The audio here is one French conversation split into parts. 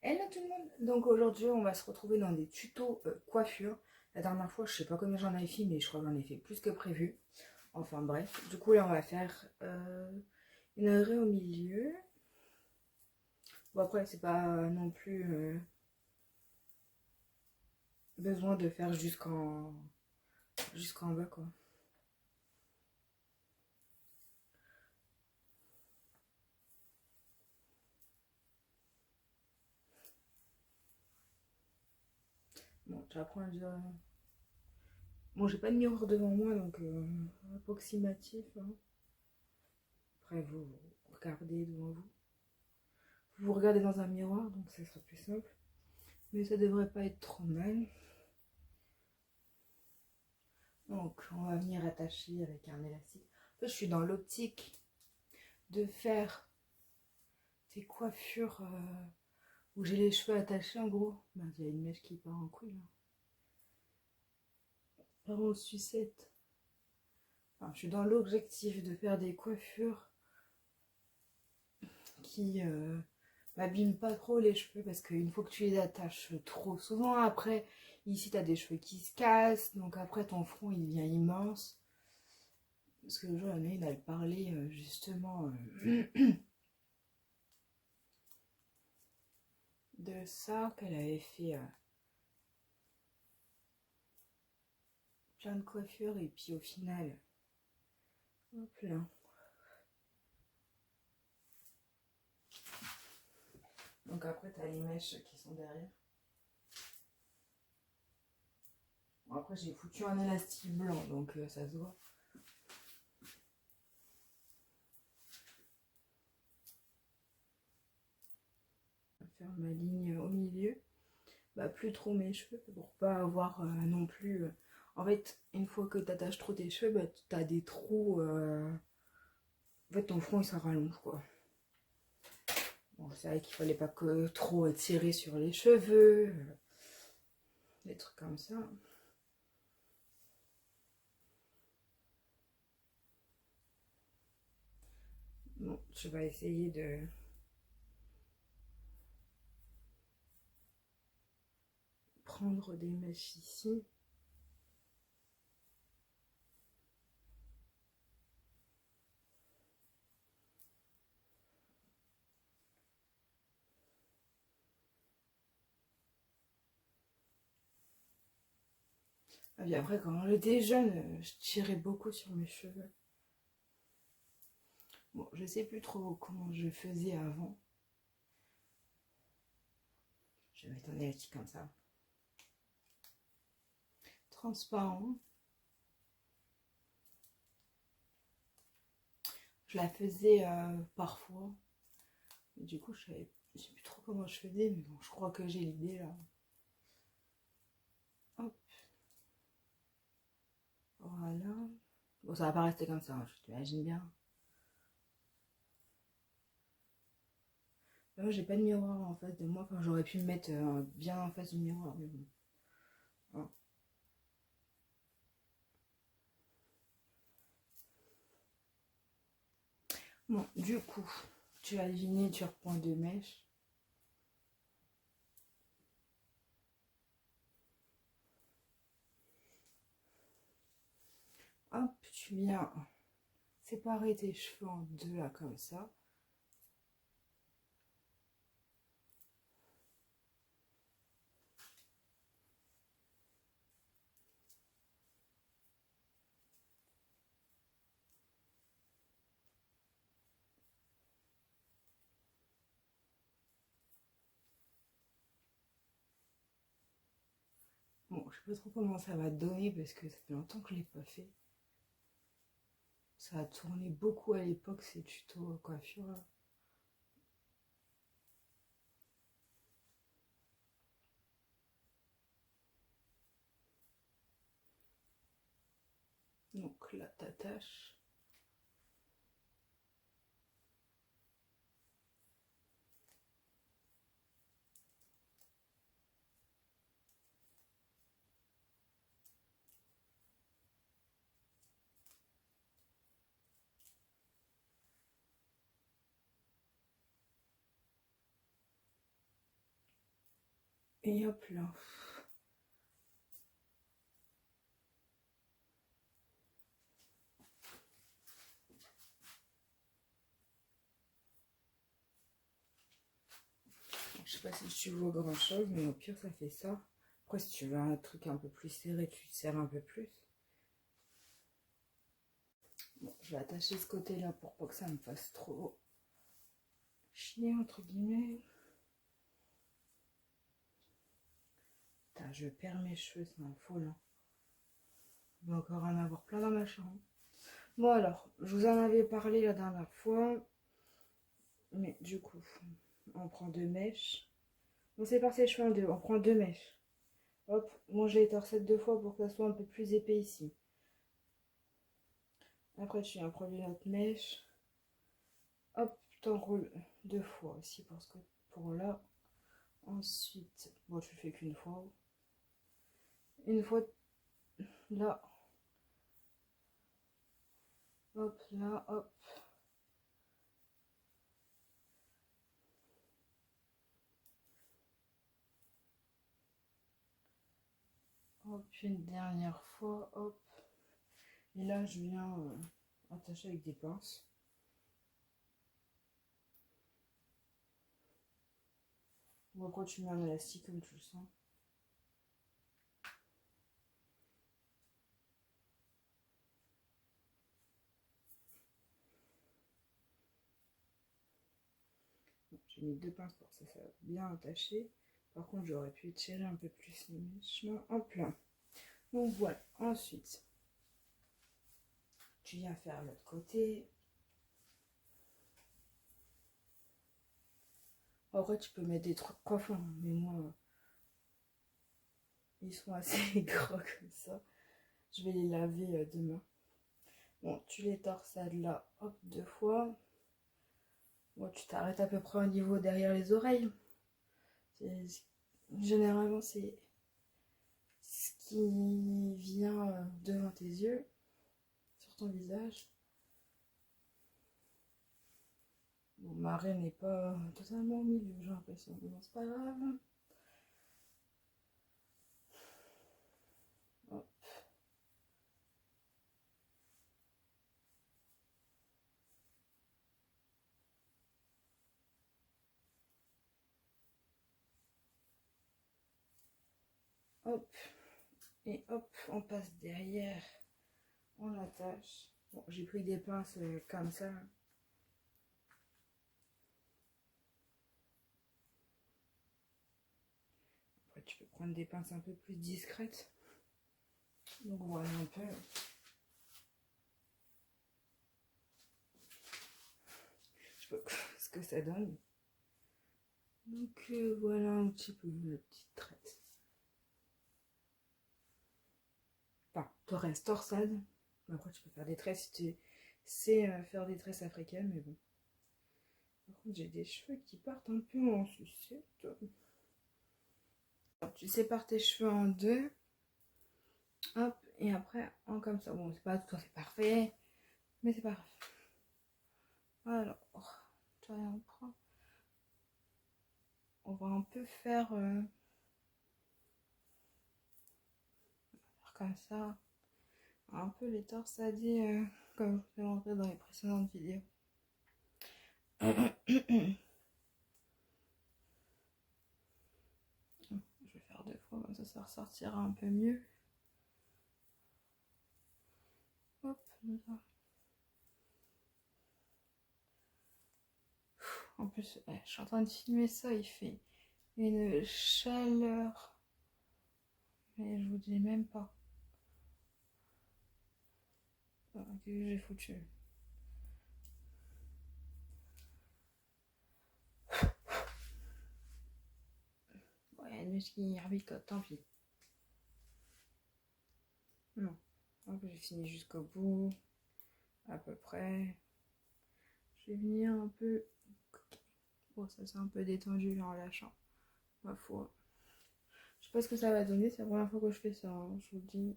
Hello tout le monde. Donc aujourd'hui on va se retrouver dans des tutos coiffure. La dernière fois je sais pas combien j'en avais fait mais je crois que j'en ai fait plus que prévu. Enfin bref, du coup là on va faire une raie au milieu. Bon après c'est pas non plus besoin de faire jusqu'en bas quoi. Bon j'apprends déjà. Bon j'ai pas de miroir devant moi donc approximatif. Hein. Après vous regardez devant vous. Vous regardez dans un miroir donc ça sera plus simple. Mais ça devrait pas être trop mal. Donc, on va venir attacher avec un élastique. En fait, je suis dans l'optique de faire des coiffures où j'ai les cheveux attachés en gros. Ben, il y a une mèche qui part en couille là. Part en sucette. Enfin, je suis dans l'objectif de faire des coiffures qui m'abîment pas trop les cheveux parce qu'une fois que tu les attaches trop souvent, après, ici, tu as des cheveux qui se cassent. Donc après, ton front, il devient immense. Parce que le jour, elle parlait justement de ça, qu'elle avait fait plein de coiffures et puis au final, hop là. Donc après, tu as les mèches qui sont derrière. Bon, après, j'ai foutu un élastique blanc, donc ça se voit. Je vais faire ma ligne au milieu. Bah, plus trop mes cheveux pour pas avoir non plus. En fait, une fois que tu attaches trop tes cheveux, bah, tu as des trous. En fait, ton front il se rallonge quoi. Bon, c'est vrai qu'il fallait pas que trop tirer sur les cheveux, des trucs comme ça. Bon, je vais essayer de prendre des mèches ici. Et puis après, quand j'étais jeune, je tirais beaucoup sur mes cheveux. Bon, je sais plus trop comment je faisais avant. Je vais mettre un élastique comme ça. Transparent. Je la faisais parfois. Et du coup, je sais plus trop comment je faisais, mais bon, je crois que j'ai l'idée là. Hop, voilà. Bon, ça va pas rester comme ça, hein, je t'imagine bien. Moi, j'ai pas de miroir en face de moi. Enfin, j'aurais pu me mettre bien en face du miroir, mais bon. Hein. Bon, du coup, tu as deviné, tu reprends deux mèches. Hop, tu viens séparer tes cheveux en deux là comme ça. Bon, je sais pas trop comment ça va donner parce que ça fait longtemps que je l'ai pas fait. Ça a tourné beaucoup à l'époque ces tutos coiffure là. Donc là, t'attaches. Et hop là. Je sais pas si tu vois grand chose, mais au pire ça fait ça. Après si tu veux un truc un peu plus serré, tu te serres un peu plus. Bon, je vais attacher ce côté-là pour pas que ça me fasse trop chier entre guillemets. Putain, je perds mes cheveux, c'est un faux là. Il va encore en avoir plein dans ma chambre. Bon alors, je vous en avais parlé la dernière fois. Mais du coup, on prend deux mèches. On sépare ses cheveux en deux. On prend deux mèches. Hop, moi je les torsette deux fois pour que ça soit un peu plus épais ici. Après tu viens prendre une autre mèche. Hop, t'enroules deux fois aussi parce que pour là. Ensuite, bon tu le fais qu'une fois. Une fois là. Hop, là, hop. Hop, une dernière fois, hop. Et là je viens attacher avec des pinces. Bon, après tu mets un élastique comme tu le sens. J'ai mis deux pinces pour que ça soit bien attaché. Par contre, j'aurais pu tirer un peu plus les mèches. En plein. Donc voilà. Ensuite, tu viens faire l'autre côté. En vrai, tu peux mettre des trucs profonds, mais moi, ils sont assez gros comme ça. Je vais les laver demain. Bon, tu les torsades là, hop, deux fois. Bon, tu t'arrêtes à peu près au niveau derrière les oreilles. Généralement, c'est ce qui vient devant tes yeux, sur ton visage. Bon, ma raie n'est pas totalement au milieu, j'ai l'impression. Mais bon, c'est pas grave. Hop. Hop. Et hop, on passe derrière. On attache. Bon, j'ai pris des pinces comme ça. Après, tu peux prendre des pinces un peu plus discrètes. Donc voilà un peu. Je sais pas ce que ça donne. Donc voilà un petit peu la petite traite. Enfin, te reste torsade. Après, tu peux faire des tresses si tu sais faire des tresses africaines, mais bon. Par contre, j'ai des cheveux qui partent un peu en sucette. Tu sépares tes cheveux en deux. Hop, et après, en comme ça. Bon, c'est pas tout à fait parfait, mais c'est pas grave. Alors, tu vois, on va un peu faire comme ça. Un peu les torsadés comme je l'ai montré dans les précédentes vidéos. Je vais faire deux fois, comme ça ressortira un peu mieux. Hop, là. En plus, je suis en train de filmer ça, il fait une chaleur. Mais je vous dis même pas. Que j'ai foutu. Bon, il y a une mouche qui herbicote, tant pis. Non. Hop, j'ai fini jusqu'au bout. À peu près. Je vais venir un peu. Bon, ça s'est un peu détendu en lâchant. Ma foi. Je sais pas ce que ça va donner, c'est la première fois que je fais ça, hein. Je vous le dis.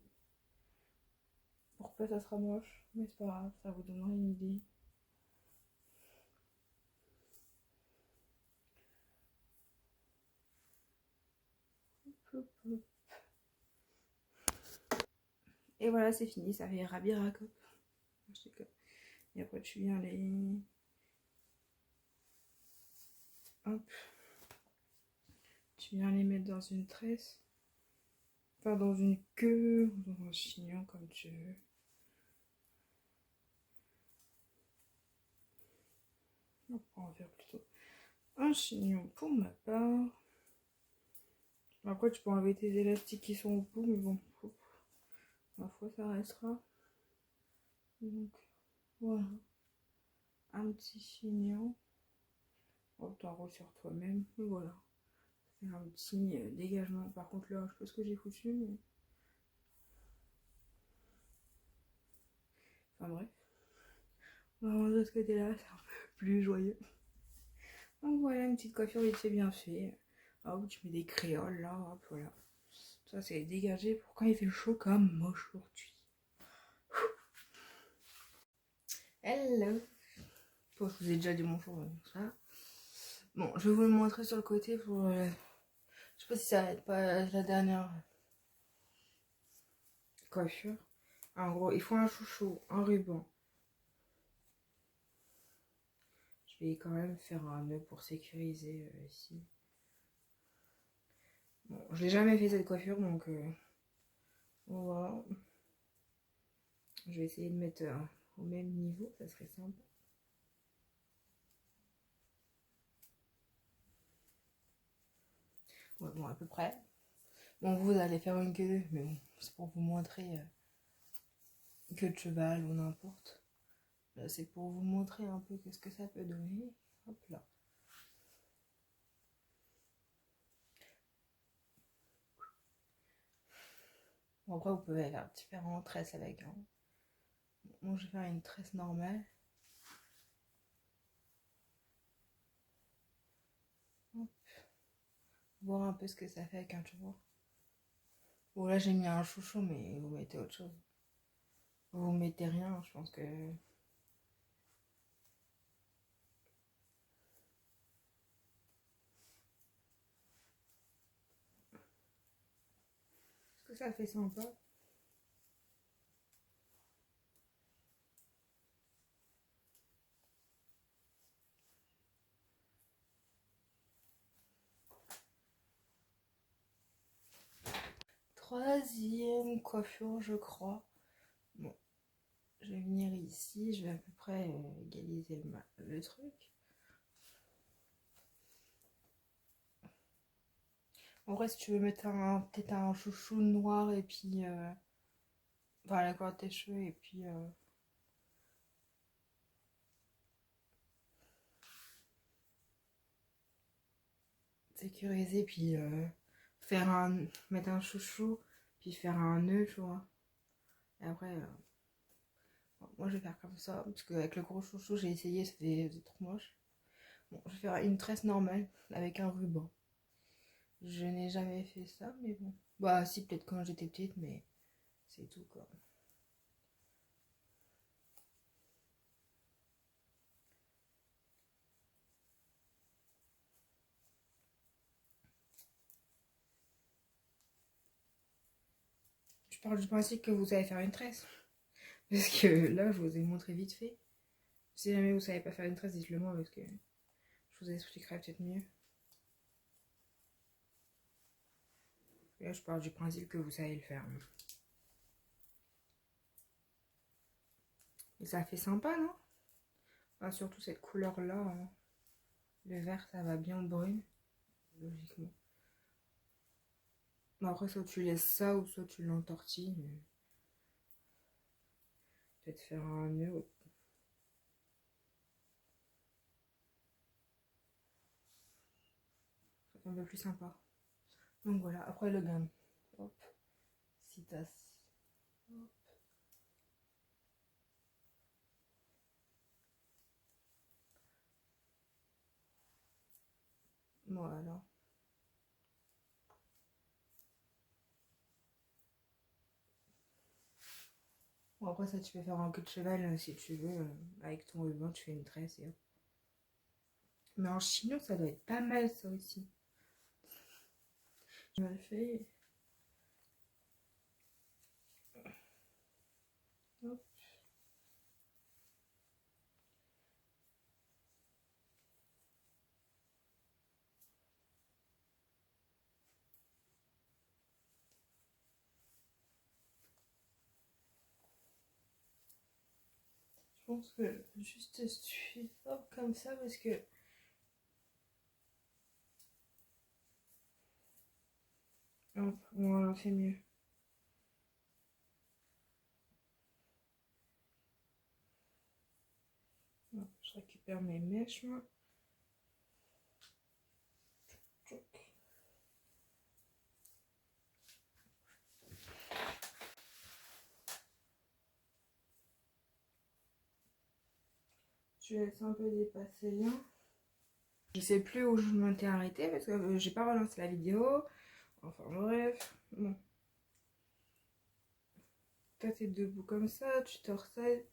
Pourquoi ça sera moche, mais c'est pas grave, ça vous donnera une idée. Hop, hop. Et voilà, c'est fini, ça fait rabiracope. Et après, tu viens les... Hop. Tu viens les mettre dans une tresse. Enfin, dans une queue ou dans un chignon, comme tu veux. On va faire plutôt un chignon pour ma part. Après, tu peux enlever tes élastiques qui sont au bout, mais bon, ma foi, ça restera. Donc, voilà. Un petit chignon. Oh, t'enroules sur toi-même. Et voilà. C'est un petit dégagement. Par contre, là, je sais pas ce que j'ai foutu, mais... Enfin, bref. On va manger de ce côté-là, c'est un peu plus joyeux. Donc voilà, une petite coiffure vite fait bien fait. Hop, tu mets des créoles là, hop, voilà. Ça, c'est dégagé pour quand il fait chaud comme aujourd'hui. Hello. Bon, je vous ai déjà dit bonjour, donc ça. Bon, je vais vous le montrer sur le côté pour... je sais pas si ça va être pas la dernière coiffure. En gros, il faut un chouchou, un ruban. Je vais quand même faire un nœud pour sécuriser ici. Bon, je n'ai jamais fait cette coiffure, donc voilà. Je vais essayer de mettre au même niveau, ça serait sympa. Ouais, bon, à peu près. Bon, vous allez faire une queue, mais bon, c'est pour vous montrer queue de cheval ou n'importe. Là, c'est pour vous montrer un peu qu'est-ce que ça peut donner. Hop là. Bon, après, vous pouvez faire différentes tresses avec. Hein. Moi, je vais faire une tresse normale. Hop. Voir un peu ce que ça fait avec un cheveu. Bon, là, j'ai mis un chouchou, mais vous mettez autre chose. Vous mettez rien, je pense que... Est-ce que ça fait sympa? Troisième coiffure, je crois. Bon, je vais venir ici, je vais à peu près égaliser le truc. En vrai, si tu veux mettre peut-être un chouchou noir et puis... enfin, la couleur de tes cheveux et puis... sécuriser, puis mettre un chouchou, puis faire un nœud, tu vois. Et après... moi, je vais faire comme ça, parce qu'avec le gros chouchou, j'ai essayé, c'était trop moche. Bon, je vais faire une tresse normale, avec un ruban. Je n'ai jamais fait ça, mais bon. Bah, si, peut-être quand j'étais petite, mais c'est tout, quoi. Je parle du principe que vous savez faire une tresse. Parce que là, je vous ai montré vite fait. Si jamais vous savez pas faire une tresse, dites-le moi, parce que je vous expliquerai peut-être mieux. Là, je parle du principe que vous savez le faire. Et ça fait sympa, non? Enfin, surtout cette couleur-là. Le vert, ça va bien au brune, logiquement. Mais après, soit tu laisses ça, ou soit tu l'entortilles. Peut-être faire un nœud. C'est un peu plus sympa. Donc voilà, après le gain. Hop. 6 tasses. Hop. Voilà. Bon, après ça, tu peux faire un queue de cheval si tu veux. Avec ton ruban, tu fais une tresse et hop. Mais en chignon, ça doit être pas mal ça aussi. Je me le fais. Hop. Je pense que juste suffit hop comme ça parce que hop, voilà, c'est mieux. Hop, je récupère mes mèches, moi. Je laisse un peu dépasser là. Je sais plus où je m'étais arrêtée parce que j'ai pas relancé la vidéo. Enfin bref, bon. Toi t'es debout comme ça, tu te resserres.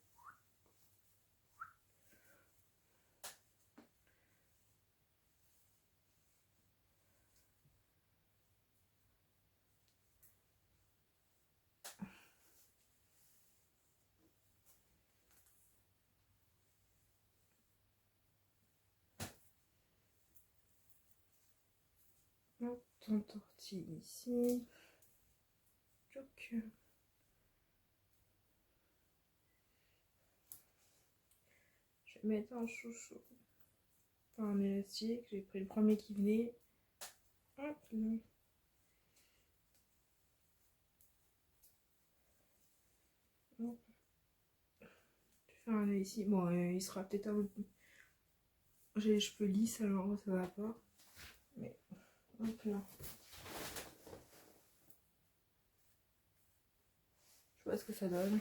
Hop, t'entortilles ici. Tchouk. Je vais mettre un chouchou. Enfin, un élastique, j'ai pris le premier qui venait. Hop là. Hop. Je vais faire un nœud ici. Bon, il sera peut-être un peu. J'ai les cheveux lisses alors ça va pas. Mais hop là. Je sais pas ce que ça donne.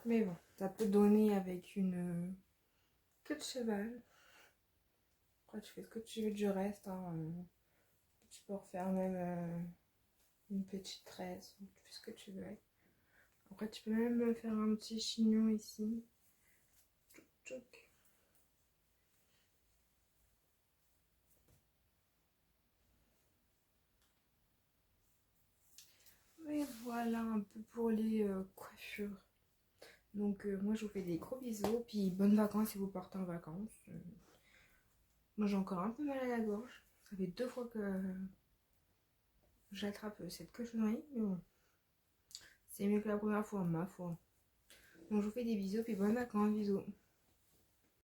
Mais bon, ça peut donner avec une queue de cheval. Après, tu fais ce que tu veux du reste. Hein. Tu peux refaire même une petite tresse. Tu fais ce que tu veux. Après, tu peux même me faire un petit chignon ici. Tchouk, tchouk. Et voilà un peu pour les coiffures. Donc moi je vous fais des gros bisous. Puis bonnes vacances si vous partez en vacances. Moi j'ai encore un peu mal à la gorge. Ça fait 2 fois que j'attrape cette cochonnerie. Mais bon, c'est mieux que la première fois, ma foi. Donc je vous fais des bisous. Puis bonnes vacances, bisous.